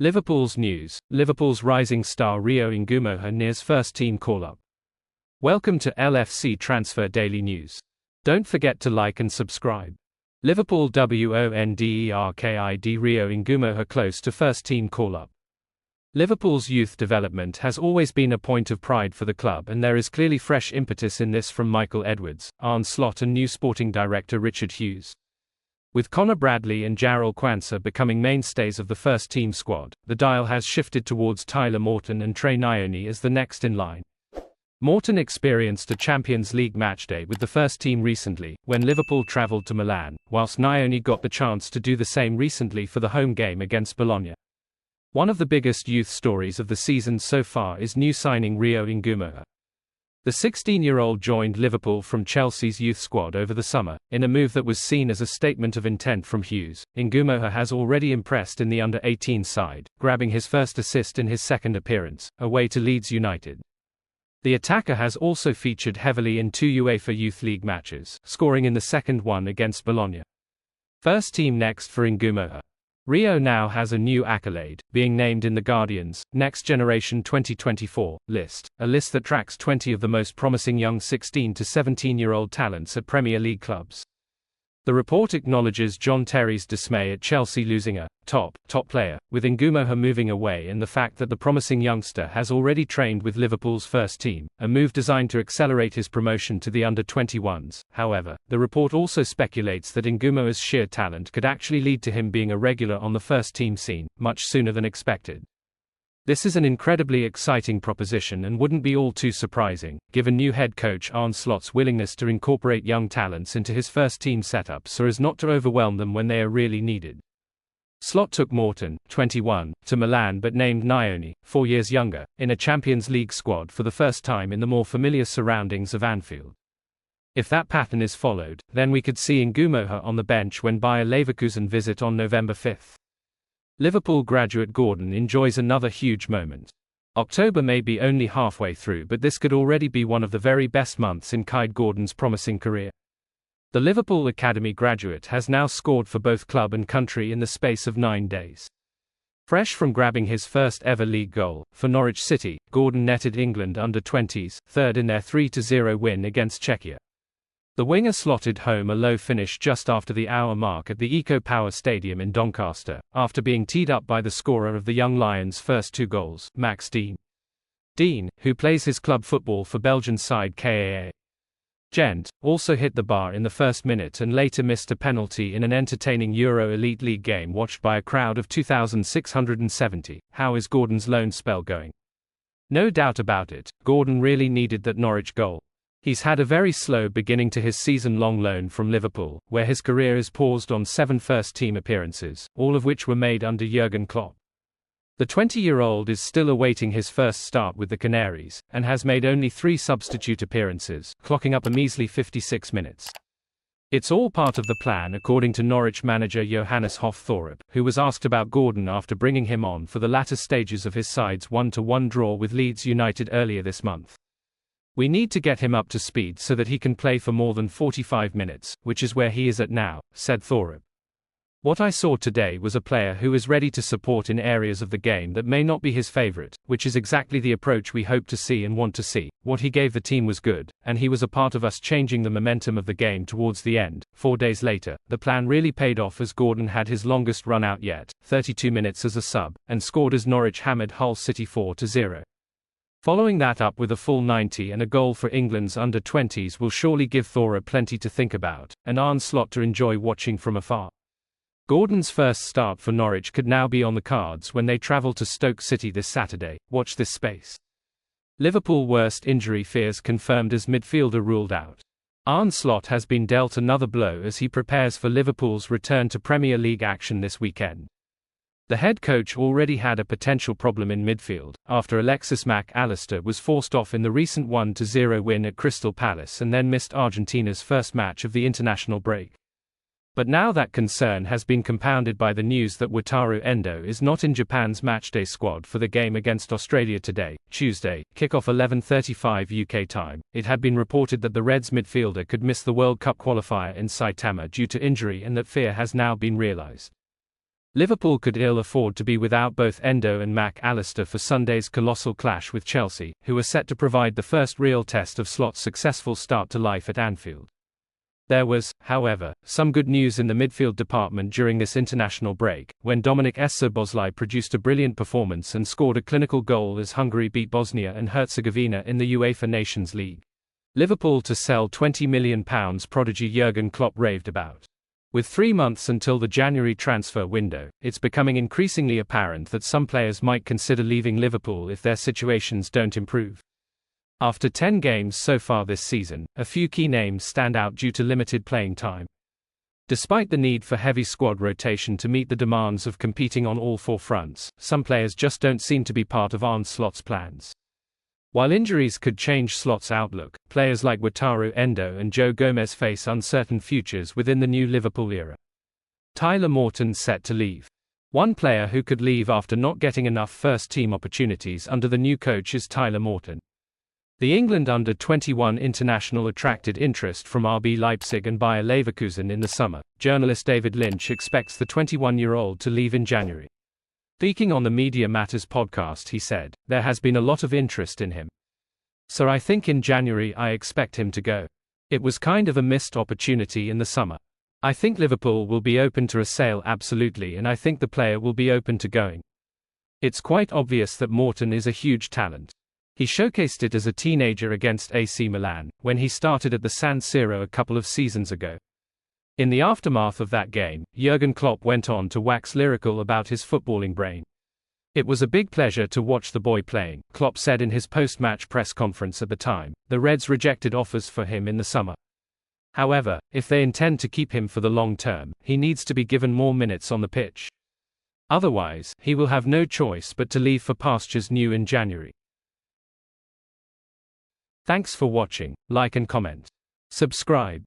Liverpool's news. Liverpool's rising star Rio Ngumoha nears first-team call-up. Welcome to l.f.c Transfer Daily News. Don't forget to like and subscribe. Liverpool WONDERKID Rio Ngumoha close to first-team call-up. Liverpool's youth development has always been a point of pride for the club, and there is clearly fresh impetus in this from Michael Edwards, Arne Slot and new sporting director Richard Hughes. With Connor Bradley and Jarrell Quansah becoming mainstays of the first-team squad, the dial has shifted towards Tyler Morton and Trey Nyoni as the next in line. Morton experienced a Champions League matchday with the first team recently, when Liverpool travelled to Milan, whilst Nyoni got the chance to do the same recently for the home game against Bologna. One of the biggest youth stories of the season so far is new signing Rio Ngumoha. The 16-year-old joined Liverpool from Chelsea's youth squad over the summer, in a move that was seen as a statement of intent from Hughes. Ngumoha has already impressed in the under-18 side, grabbing his first assist in his second appearance, away to Leeds United. The attacker has also featured heavily in two UEFA Youth League matches, scoring in the second one against Bologna. First team next for Ngumoha. Rio now has a new accolade, being named in The Guardian's Next Generation 2024 list, a list that tracks 20 of the most promising young 16 to 17-year-old talents at Premier League clubs. The report acknowledges John Terry's dismay at Chelsea losing a top player, with Ngumoha moving away, and the fact that the promising youngster has already trained with Liverpool's first team, a move designed to accelerate his promotion to the under-21s. However, the report also speculates that Ngumoha's sheer talent could actually lead to him being a regular on the first team scene, much sooner than expected. This is an incredibly exciting proposition and wouldn't be all too surprising, given new head coach Arne Slot's willingness to incorporate young talents into his first-team setup so as not to overwhelm them when they are really needed. Slot took Morton, 21, to Milan but named Nyoni, 4 years younger, in a Champions League squad for the first time in the more familiar surroundings of Anfield. If that pattern is followed, then we could see Ngumoha on the bench when Bayer Leverkusen visit on November 5. Liverpool graduate Gordon enjoys another huge moment. October may be only halfway through, but this could already be one of the very best months in Kaide Gordon's promising career. The Liverpool Academy graduate has now scored for both club and country in the space of 9 days. Fresh from grabbing his first ever league goal for Norwich City, Gordon netted England under-20s, third in their 3-0 win against Czechia. The winger slotted home a low finish just after the hour mark at the Eco Power Stadium in Doncaster, after being teed up by the scorer of the Young Lions' first 2 goals, Max Dean. Dean, who plays his club football for Belgian side Kaide Gent, also hit the bar in the first minute and later missed a penalty in an entertaining Euro Elite League game watched by a crowd of 2,670. How is Gordon's loan spell going? No doubt about it, Gordon really needed that Norwich goal. He's had a very slow beginning to his season-long loan from Liverpool, where his career is paused on 7 first-team appearances, all of which were made under Jurgen Klopp. The 20-year-old is still awaiting his first start with the Canaries, and has made only 3 substitute appearances, clocking up a measly 56 minutes. It's all part of the plan, according to Norwich manager Johannes Hoff-Thorup, who was asked about Gordon after bringing him on for the latter stages of his side's 1-1 draw with Leeds United earlier this month. "We need to get him up to speed so that he can play for more than 45 minutes, which is where he is at now," said Thorup. "What I saw today was a player who is ready to support in areas of the game that may not be his favorite, which is exactly the approach we hope to see and want to see. What he gave the team was good, and he was a part of us changing the momentum of the game towards the end." 4 days later, the plan really paid off as Gordon had his longest run out yet, 32 minutes as a sub, and scored as Norwich hammered Hull City 4-0. Following that up with a full 90 and a goal for England's under-20s will surely give Thorup plenty to think about, and Arne Slot to enjoy watching from afar. Gordon's first start for Norwich could now be on the cards when they travel to Stoke City this Saturday. Watch this space. Liverpool worst injury fears confirmed as midfielder ruled out. Arne Slot has been dealt another blow as he prepares for Liverpool's return to Premier League action this weekend. The head coach already had a potential problem in midfield, after Alexis Mac Allister was forced off in the recent 1-0 win at Crystal Palace and then missed Argentina's first match of the international break. But now that concern has been compounded by the news that Wataru Endo is not in Japan's matchday squad for the game against Australia today, Tuesday, kickoff 11:35 UK time. It had been reported that the Reds midfielder could miss the World Cup qualifier in Saitama due to injury, and that fear has now been realized. Liverpool could ill afford to be without both Endo and Mac Allister for Sunday's colossal clash with Chelsea, who are set to provide the first real test of Slot's successful start to life at Anfield. There was, however, some good news in the midfield department during this international break, when Dominik Szoboszlai produced a brilliant performance and scored a clinical goal as Hungary beat Bosnia and Herzegovina in the UEFA Nations League. Liverpool to sell £20 million prodigy Jurgen Klopp raved about. With 3 months until the January transfer window, it's becoming increasingly apparent that some players might consider leaving Liverpool if their situations don't improve. After 10 games so far this season, a few key names stand out due to limited playing time. Despite the need for heavy squad rotation to meet the demands of competing on all 4 fronts, some players just don't seem to be part of Arne Slot's plans. While injuries could change Slot's outlook, players like Wataru Endo and Joe Gomez face uncertain futures within the new Liverpool era. Tyler Morton set to leave. One player who could leave after not getting enough first-team opportunities under the new coach is Tyler Morton. The England under-21 international attracted interest from RB Leipzig and Bayer Leverkusen in the summer. Journalist David Lynch expects the 21-year-old to leave in January. Speaking on the Media Matters podcast, he said, "There has been a lot of interest in him. So I think in January I expect him to go. It was kind of a missed opportunity in the summer. I think Liverpool will be open to a sale absolutely, and I think the player will be open to going. It's quite obvious that Morton is a huge talent. He showcased it as a teenager against AC Milan, when he started at the San Siro a couple of seasons ago." In the aftermath of that game, Jurgen Klopp went on to wax lyrical about his footballing brain. "It was a big pleasure to watch the boy playing," Klopp said in his post-match press conference at the time. The Reds rejected offers for him in the summer. However, if they intend to keep him for the long term, he needs to be given more minutes on the pitch. Otherwise, he will have no choice but to leave for pastures new in January. Thanks for watching. Like and comment. Subscribe.